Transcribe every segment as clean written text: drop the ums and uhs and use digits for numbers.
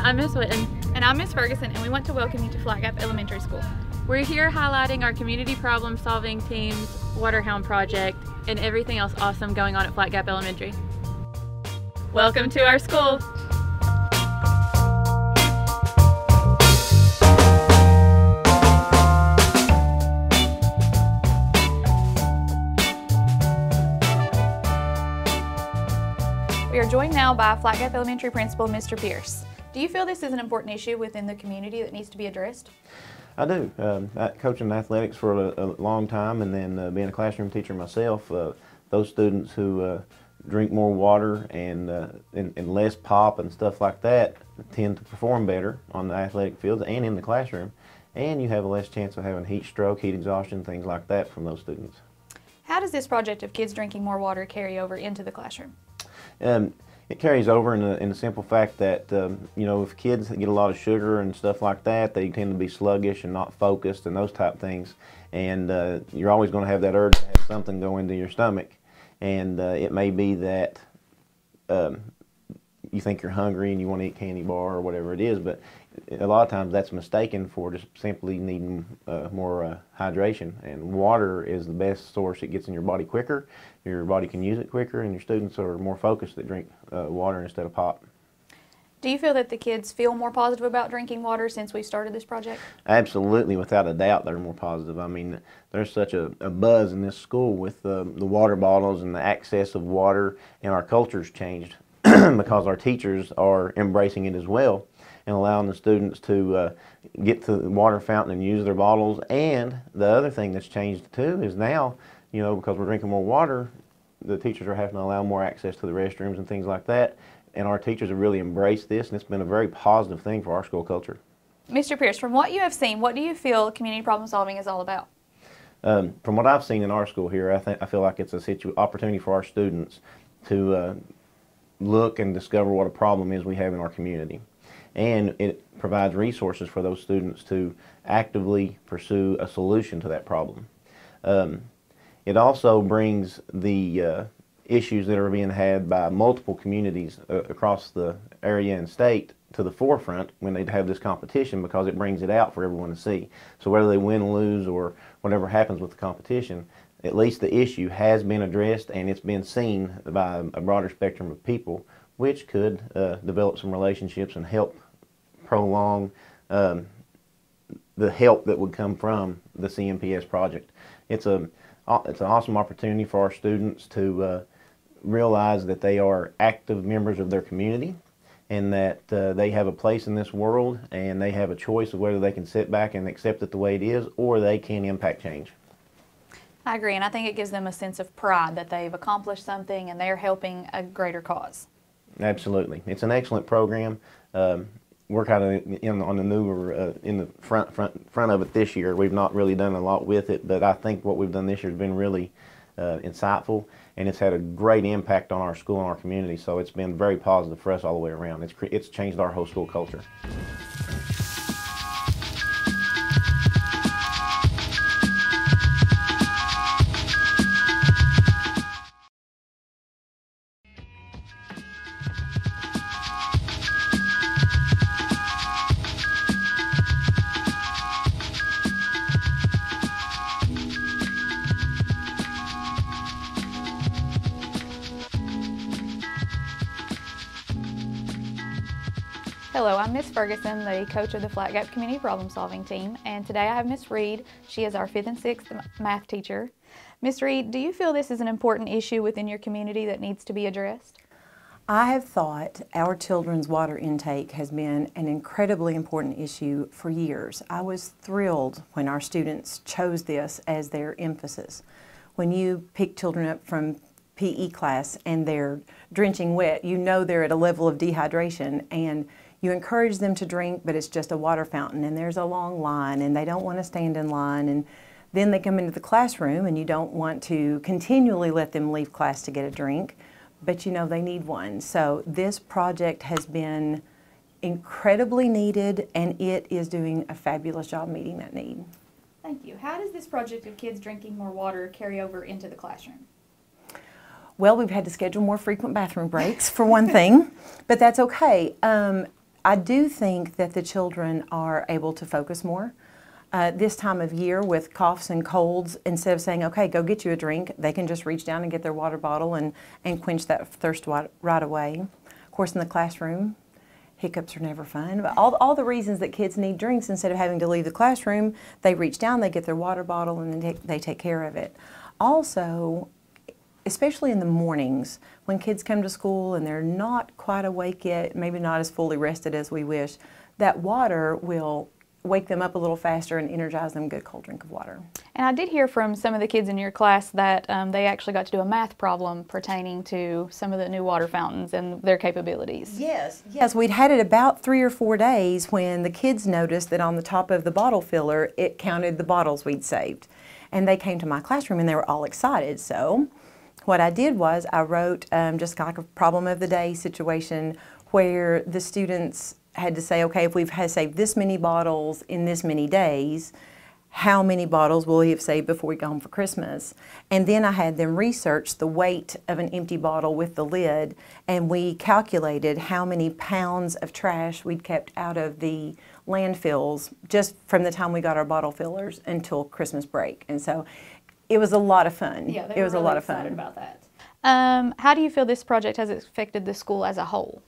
I'm Miss Witten. And I'm Miss Ferguson, and we want to welcome you to Flat Gap Elementary School. We're here highlighting our community problem solving team's Waterhound project and everything else awesome going on at Flat Gap Elementary. Welcome to our school. We are joined now by Flat Gap Elementary Principal, Mr. Pierce. Do you feel this is an important issue within the community that needs to be addressed? I do. Coaching athletics for a long time, and then being a classroom teacher myself, those students who drink more water and less pop and stuff like that tend to perform better on the athletic fields and in the classroom, and you have a less chance of having heat stroke, heat exhaustion, things like that from those students. How does this project of kids drinking more water carry over into the classroom? It carries over in the simple fact that, you know, if kids get a lot of sugar and stuff like that, they tend to be sluggish and not focused and those type things. And you're always going to have that urge to have something go into your stomach. And it may be that you think you're hungry and you want to eat candy bar or whatever it is, but a lot of times that's mistaken for just simply needing more hydration. And water is the best source. It gets in your body quicker, your body can use it quicker, and your students are more focused that drink water instead of pop. Do you feel that the kids feel more positive about drinking water since we started this project? Absolutely, without a doubt, they're more positive. I mean, there's such a buzz in this school with the water bottles and the access of water, and our culture's changed because our teachers are embracing it as well and allowing the students to get to the water fountain and use their bottles. And the other thing that's changed too is now, you know, because we're drinking more water, the teachers are having to allow more access to the restrooms and things like that. And our teachers have really embraced this, and it's been a very positive thing for our school culture. Mr. Pierce, from what you have seen, what do you feel community problem solving is all about? From what I've seen in our school here, I feel like it's a opportunity for our students to look and discover what a problem is we have in our community. And it provides resources for those students to actively pursue a solution to that problem. It also brings the issues that are being had by multiple communities across the area and state to the forefront when they have this competition, because it brings it out for everyone to see. So whether they win, lose, or whatever happens with the competition, at least the issue has been addressed and it's been seen by a broader spectrum of people, which could develop some relationships and help prolong the help that would come from the CMPS project. It's an awesome opportunity for our students to realize that they are active members of their community and that they have a place in this world and they have a choice of whether they can sit back and accept it the way it is or they can impact change. I agree, and I think it gives them a sense of pride that they've accomplished something and they're helping a greater cause. Absolutely. It's an excellent program. We're kind of on the newer, in the front of it this year. We've not really done a lot with it, but I think what we've done this year has been really insightful, and it's had a great impact on our school and our community, so it's been very positive for us all the way around. It's changed our whole school culture. Hello, I'm Miss Ferguson, the coach of the Flat Gap Community Problem Solving Team, and today I have Miss Reed. She is our 5th and 6th math teacher. Miss Reed, do you feel this is an important issue within your community that needs to be addressed? I have thought our children's water intake has been an incredibly important issue for years. I was thrilled when our students chose this as their emphasis. When you pick children up from PE class and they're drenching wet, you know they're at a level of dehydration, and you encourage them to drink, but it's just a water fountain and there's a long line and they don't want to stand in line, and then they come into the classroom and you don't want to continually let them leave class to get a drink, but you know they need one. So this project has been incredibly needed, and it is doing a fabulous job meeting that need. Thank you. How does this project of kids drinking more water carry over into the classroom? Well, we've had to schedule more frequent bathroom breaks, for one thing, but that's okay. I do think that the children are able to focus more. This time of year with coughs and colds, instead of saying, okay, go get you a drink, they can just reach down and get their water bottle and quench that thirst right away. Of course, in the classroom, hiccups are never fun, but all the reasons that kids need drinks, instead of having to leave the classroom, they reach down, they get their water bottle, and then they take care of it. Also, especially in the mornings, when kids come to school and they're not quite awake yet, maybe not as fully rested as we wish, that water will wake them up a little faster and energize them. Good cold drink of water. And I did hear from some of the kids in your class that they actually got to do a math problem pertaining to some of the new water fountains and their capabilities. Yes, we'd had it about 3 or 4 days when the kids noticed that on the top of the bottle filler, it counted the bottles we'd saved. And they came to my classroom and they were all excited. So what I did was I wrote just like a problem of the day situation where the students had to say, okay, if we've saved this many bottles in this many days, how many bottles will we have saved before we go home for Christmas? And then I had them research the weight of an empty bottle with the lid, and we calculated how many pounds of trash we'd kept out of the landfills just from the time we got our bottle fillers until Christmas break. And so it was a lot of fun. Yeah, it was really a lot of fun. excited about that. How do you feel this project has affected the school as a whole?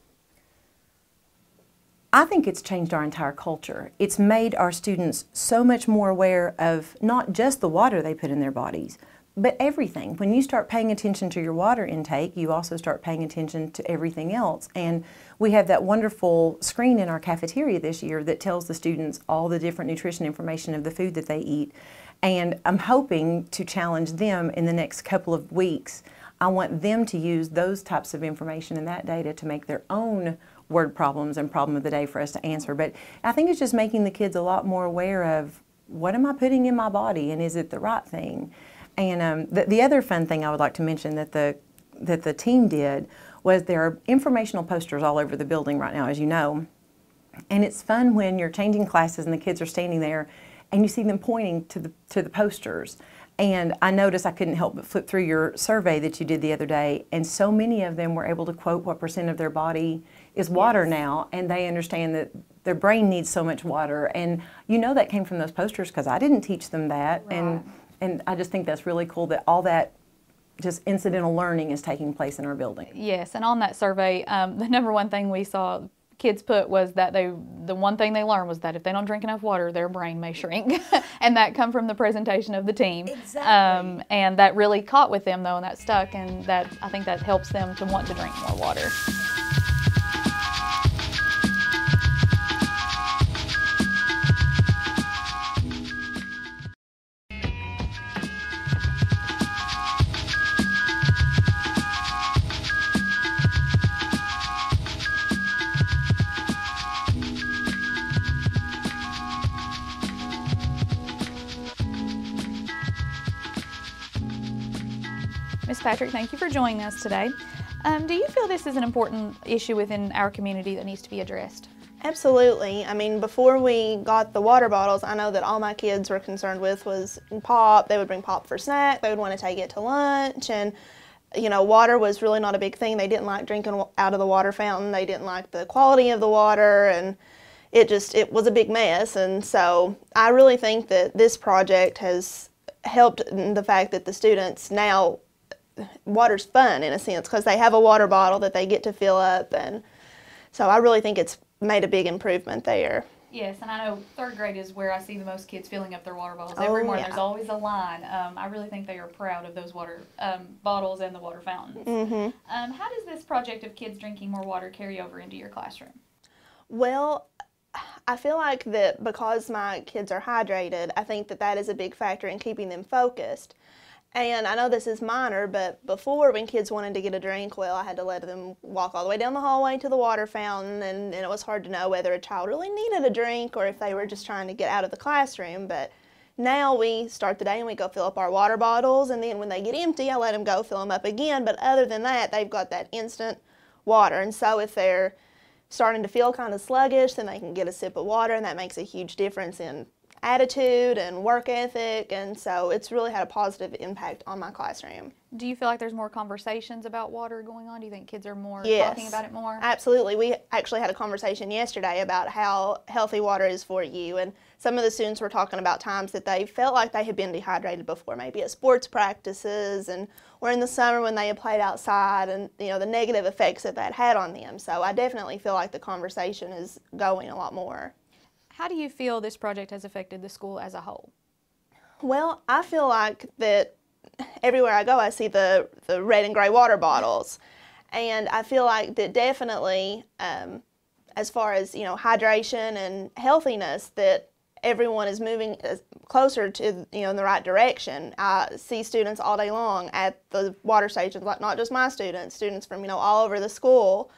I think it's changed our entire culture. It's made our students so much more aware of not just the water they put in their bodies, but everything. When you start paying attention to your water intake, you also start paying attention to everything else. And we have that wonderful screen in our cafeteria this year that tells the students all the different nutrition information of the food that they eat. And I'm hoping to challenge them in the next couple of weeks. I want them to use those types of information and that data to make their own word problems and problem of the day for us to answer. But I think it's just making the kids a lot more aware of what am I putting in my body and is it the right thing? And the other fun thing I would like to mention that the team did was there are informational posters all over the building right now, as you know. And it's fun when you're changing classes and the kids are standing there and you see them pointing to the posters. And I noticed I couldn't help but flip through your survey that you did the other day, and so many of them were able to quote what % of their body is water now, and they understand that their brain needs so much water. And you know that came from those posters because I didn't teach them that. Right. And I just think that's really cool that all that just incidental learning is taking place in our building. Yes, and on that survey, the number one thing we saw kids put was that the one thing they learned was that if they don't drink enough water, their brain may shrink. And that come from the presentation of the team. Exactly. And that really caught with them though, and that stuck, and that I think that helps them to want to drink more water. Ms. Patrick, thank you for joining us today. Do you feel this is an important issue within our community that needs to be addressed? Absolutely. I mean, before we got the water bottles, I know that all my kids were concerned with was pop. They would bring pop for snack. They would want to take it to lunch. And, you know, water was really not a big thing. They didn't like drinking out of the water fountain. They didn't like the quality of the water. And it was a big mess. And so I really think that this project has helped in the fact that the students now, water's fun in a sense because they have a water bottle that they get to fill up, and so I really think it's made a big improvement there. Yes, and I know third grade is where I see the most kids filling up their water bottles. Oh, Every morning yeah. there's always a line. I really think they are proud of those water bottles and the water fountains. Mm-hmm. How does this project of kids drinking more water carry over into your classroom? Well, I feel like that because my kids are hydrated, I think that that is a big factor in keeping them focused. And I know this is minor, but before when kids wanted to get a drink, well, I had to let them walk all the way down the hallway to the water fountain, and it was hard to know whether a child really needed a drink or if they were just trying to get out of the classroom. But now we start the day and we go fill up our water bottles, and then when they get empty, I let them go fill them up again. But other than that, they've got that instant water. And so if they're starting to feel kind of sluggish, then they can get a sip of water, and that makes a huge difference in attitude and work ethic, and so it's really had a positive impact on my classroom. Do you feel like there's more conversations about water going on? Do you think kids are more Yes, talking about it more? Absolutely. We actually had a conversation yesterday about how healthy water is for you, and some of the students were talking about times that they felt like they had been dehydrated before, maybe at sports practices and or in the summer when they had played outside, and the negative effects that had on them. So I definitely feel like the conversation is going a lot more. How do you feel this project has affected the school as a whole? Well, I feel like that everywhere I go I see the red and gray water bottles, and I feel like that definitely as far as hydration and healthiness, that everyone is moving closer to in the right direction. I see students all day long at the water stations, like not just my students from all over the school,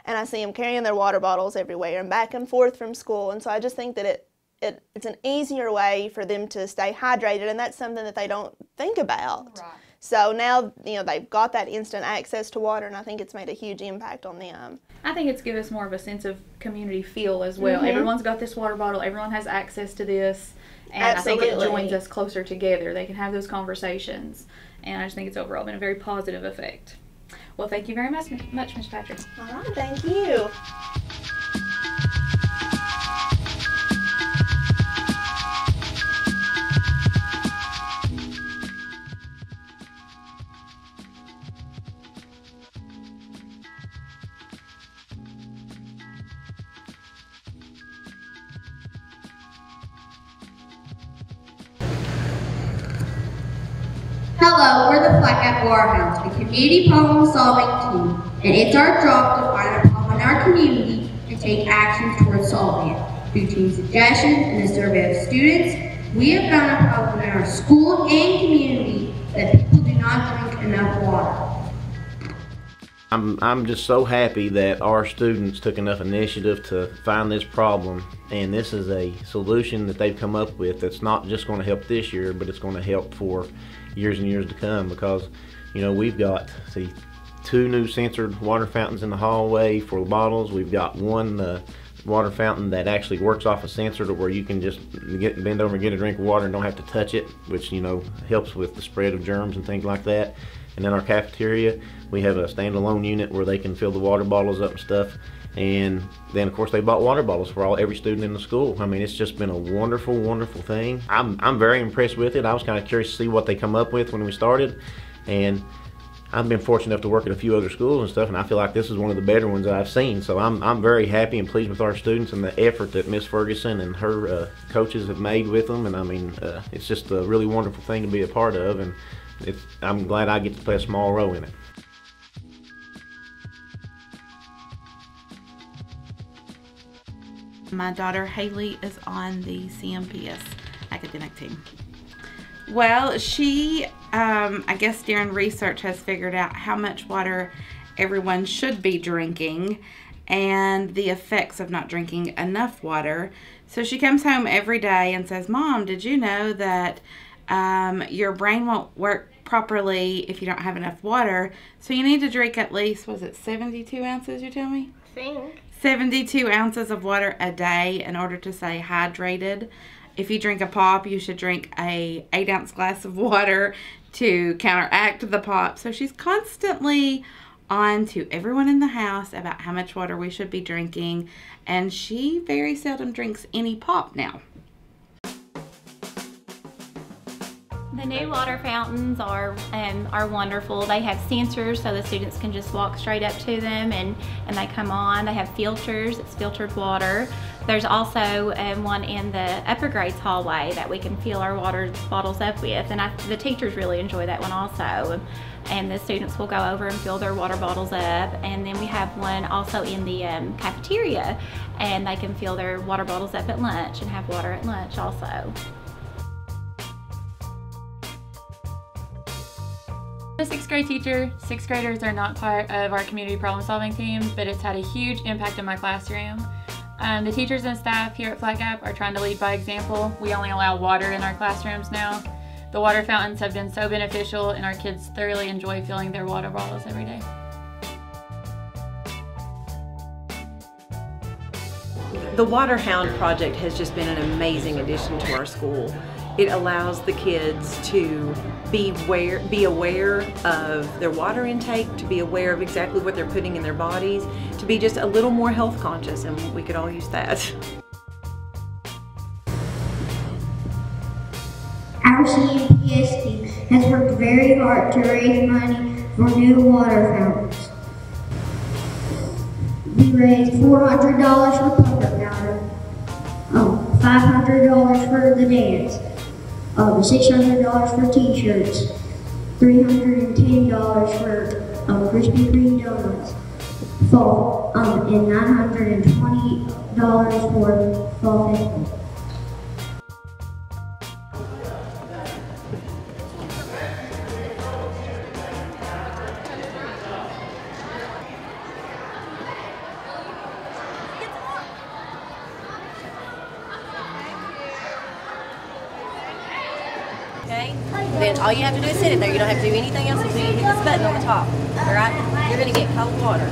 and I see them carrying their water bottles everywhere and back and forth from school. And so I just think that it's an easier way for them to stay hydrated, and that's something that they don't think about. Right. So now they've got that instant access to water, and I think it's made a huge impact on them. I think it's given us more of a sense of community feel as well. Everyone's got this water bottle, everyone has access to this, and Absolutely. I think it joins us closer together. They can have those conversations, and I just think it's overall been a very positive effect. Well, thank you very much, Ms. Patrick. All right, thank you. Hello, we're the Flat Gap Warehouse, the community problem-solving team, and it's our job to find a problem in our community and take actions towards solving it. Through team suggestions and a survey of students, we have found a problem in our school and community that people do not drink enough water. I'm just so happy that our students took enough initiative to find this problem, and this is a solution that they've come up with that's not just going to help this year, but it's going to help for years and years to come, because we've got 2 new sensored water fountains in the hallway for the bottles. We've got one water fountain that actually works off a sensor to where you can just bend over and get a drink of water and don't have to touch it, which helps with the spread of germs and things like that. And in our cafeteria, we have a standalone unit where they can fill the water bottles up and stuff. And then of course they bought water bottles for every student in the school. I mean, it's just been a wonderful, wonderful thing. I'm very impressed with it. I was kind of curious to see what they come up with when we started, and I've been fortunate enough to work at a few other schools and stuff, and I feel like this is one of the better ones that I've seen. So I'm very happy and pleased with our students and the effort that Miss Ferguson and her coaches have made with them. And I mean, it's just a really wonderful thing to be a part of, and I'm glad I get to play a small role in it. My daughter Haley is on the CMPS academic team. Well, she, I guess during research, has figured out how much water everyone should be drinking and the effects of not drinking enough water. So she comes home every day and says, "Mom, did you know that your brain won't work properly if you don't have enough water? So you need to drink at least," was it 72 ounces you tell me? I think. 72 ounces of water a day in order to stay hydrated. If you drink a pop, you should drink a 8-ounce glass of water to counteract the pop. So she's constantly on to everyone in the house about how much water we should be drinking, and she very seldom drinks any pop now. The new water fountains are wonderful. They have sensors so the students can just walk straight up to them and they come on. They have filters, it's filtered water. There's also one in the upper grades hallway that we can fill our water bottles up with, and the teachers really enjoy that one also. And the students will go over and fill their water bottles up. And then we have one also in the cafeteria, and they can fill their water bottles up at lunch and have water at lunch also. I'm a 6th grade teacher. 6th graders are not part of our community problem solving team, but it's had a huge impact in my classroom. The teachers and staff here at Flat Gap are trying to lead by example. We only allow water in our classrooms now. The water fountains have been so beneficial, and our kids thoroughly enjoy filling their water bottles every day. The Water Hound project has just been an amazing addition to our school. It allows the kids to be aware of their water intake, to be aware of exactly what they're putting in their bodies, to be just a little more health conscious, and we could all use that. Our CMPS team has worked very hard to raise money for new water fountains. We raised $400 for puppet powder, $500 for the dance, $600 for t-shirts, $310 for Krispy Kreme donuts, and $920 for fall festival. Okay? Then all you have to do is sit it there. You don't have to do anything else until you hit this button on the top. Alright? You're going to get cold water.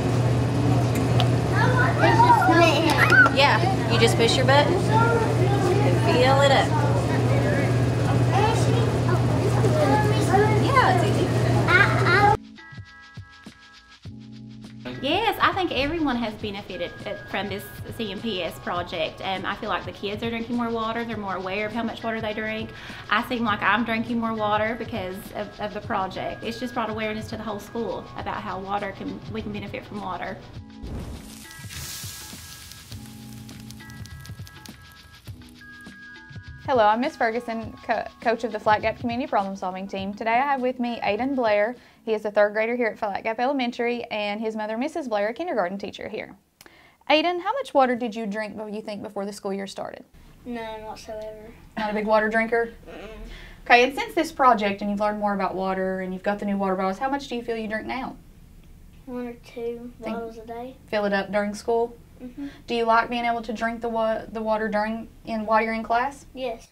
Yeah, you just push your button and fill it up. Yeah, it's easy. Yes, I think everyone has benefited from this CMPS project. I feel like the kids are drinking more water. They're more aware of how much water they drink. I seem like I'm drinking more water because of the project. It's just brought awareness to the whole school about how we can benefit from water. Hello, I'm Miss Ferguson, coach of the Flat Gap Community Problem Solving Team. Today I have with me Aiden Blair. He is a 3rd grader here at Flat Gap Elementary, and his mother, Mrs. Blair, a kindergarten teacher here. Aiden, how much water did you drink, you think, before the school year started? None whatsoever. Not a big water drinker? Okay, and since this project and you've learned more about water and you've got the new water bottles, how much do you feel you drink now? 1 or 2 bottles a day. Fill it up during school? Do you like being able to drink the water while you're in class? Yes.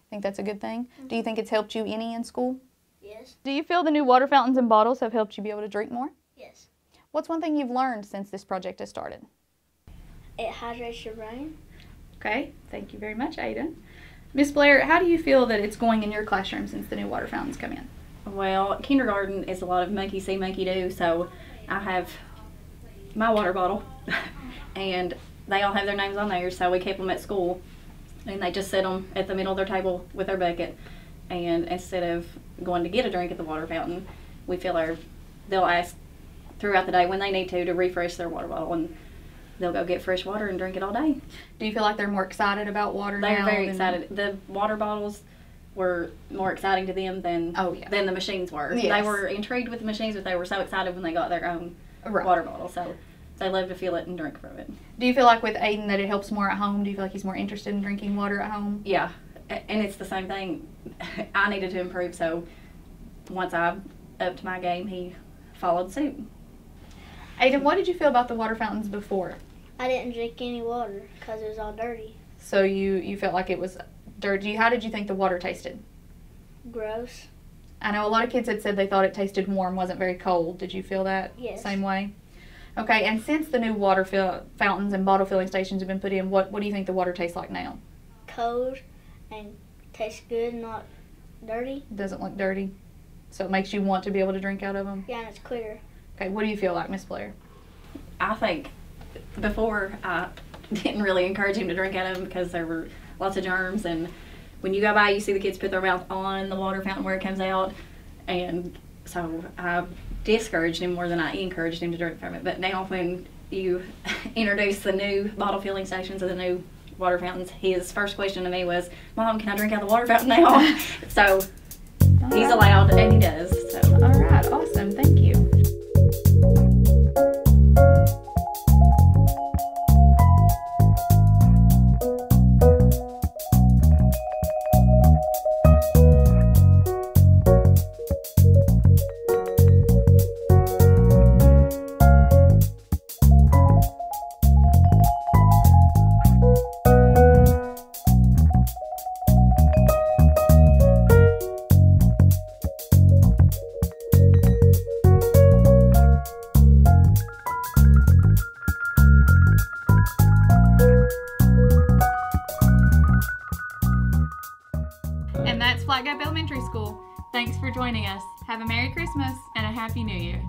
Think that's a good thing? Do you think it's helped you any in school? Yes. Do you feel the new water fountains and bottles have helped you be able to drink more? Yes. What's one thing you've learned since this project has started? It hydrates your brain. Okay, thank you very much, Aiden. Miss Blair, how do you feel that it's going in your classroom since the new water fountains come in? Well, kindergarten is a lot of monkey see, monkey do, so I have my water bottle and they all have their names on there, so we keep them at school and they just sit them at the middle of their table with their bucket, and instead of going to get a drink at the water fountain, they'll ask throughout the day when they need to refresh their water bottle, and they'll go get fresh water and drink it all day. Do you feel like they're more excited about water now? They're very excited. The water bottles were more exciting to them than the machines were. Yes. They were intrigued with the machines, but they were so excited when they got their own water bottle. So they love to feel it and drink from it. Do you feel like with Aiden that it helps more at home? Do you feel like he's more interested in drinking water at home? Yeah, and it's the same thing. I needed to improve, so once I upped my game, he followed suit. Aiden, what did you feel about the water fountains before? I didn't drink any water because it was all dirty. So you felt like it was dirty. How did you think the water tasted? Gross. I know a lot of kids had said they thought it tasted warm, wasn't very cold. Did you feel that same way? Okay, and since the new water fountains and bottle filling stations have been put in, what do you think the water tastes like now? Cold and tastes good, not dirty. Doesn't look dirty. So it makes you want to be able to drink out of them? Yeah, and it's clear. Okay, what do you feel like, Miss Blair? I think before I didn't really encourage him to drink out of them because there were lots of germs, and when you go by you see the kids put their mouth on the water fountain where it comes out, and so I discouraged him more than I encouraged him to drink from it. But now when you introduce the new bottle filling stations and the new water fountains, his first question to me was, "Mom, can I drink out of the water fountain now?" So he's allowed, and he does. So. All right, awesome, thank you. joining us. Have a Merry Christmas And a Happy New Year.